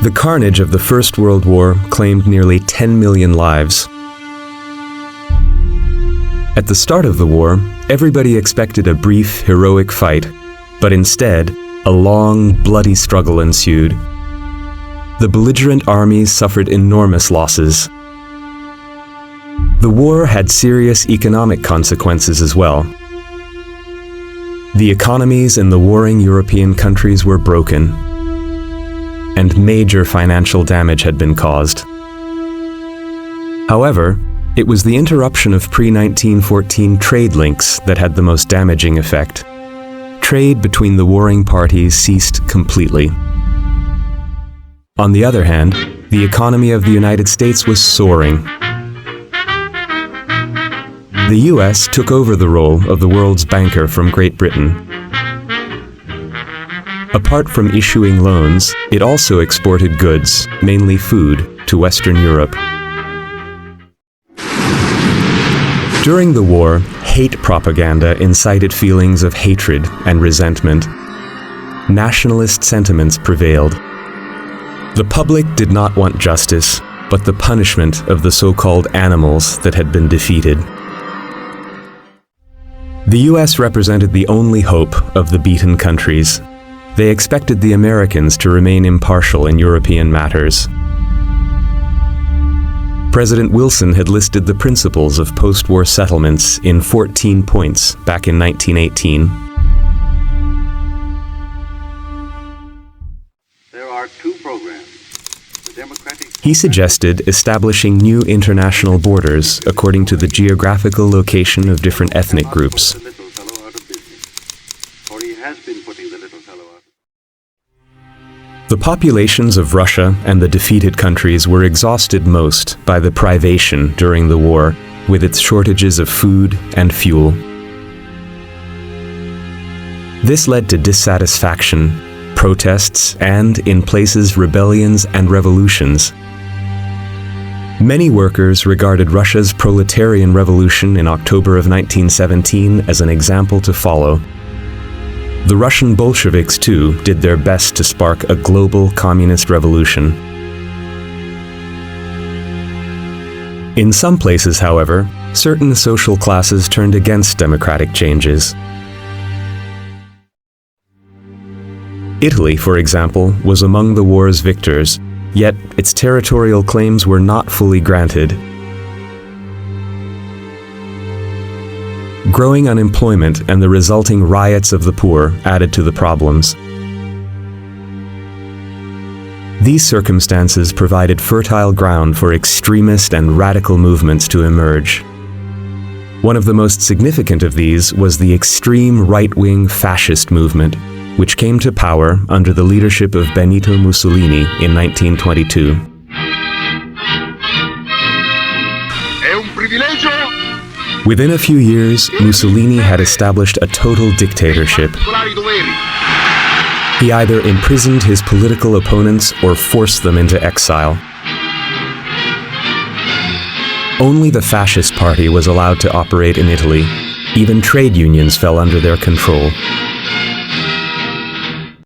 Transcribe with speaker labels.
Speaker 1: The carnage of the First World War claimed nearly 10 million lives. At the start of the war, everybody expected a brief, heroic fight, but instead, a long, bloody struggle ensued. The belligerent armies suffered enormous losses. The war had serious economic consequences as well. The economies in the warring European countries were broken, and major financial damage had been caused. However, it was the interruption of pre-1914 trade links that had the most damaging effect. Trade between the warring parties ceased completely. On the other hand, the economy of the United States was soaring. The US took over the role of the world's banker from Great Britain. Apart from issuing loans, it also exported goods, mainly food, to Western Europe. During the war, hate propaganda incited feelings of hatred and resentment. Nationalist sentiments prevailed. The public did not want justice, but the punishment of the so-called animals that had been defeated. The US represented the only hope of the beaten countries. They expected the Americans to remain impartial in European matters. President Wilson had listed the principles of post-war settlements in 14 points back in 1918.
Speaker 2: There are two programs.
Speaker 1: He suggested establishing new international borders according to the geographical location of different ethnic groups. The populations of Russia and the defeated countries were exhausted most by the privation during the war, with its shortages of food and fuel. This led to dissatisfaction, protests, and, in places, rebellions and revolutions. Many workers regarded Russia's proletarian revolution in October of 1917 as an example to follow. The Russian Bolsheviks, too, did their best to spark a global communist revolution. In some places, however, certain social classes turned against democratic changes. Italy, for example, was among the war's victors, yet its territorial claims were not fully granted. Growing unemployment and the resulting riots of the poor added to the problems. These circumstances provided fertile ground for extremist and radical movements to emerge. One of the most significant of these was the extreme right-wing fascist movement, which came to power under the leadership of Benito Mussolini in 1922. Within a few years, Mussolini had established a total dictatorship. He either imprisoned his political opponents or forced them into exile. Only the fascist party was allowed to operate in Italy. Even trade unions fell under their control.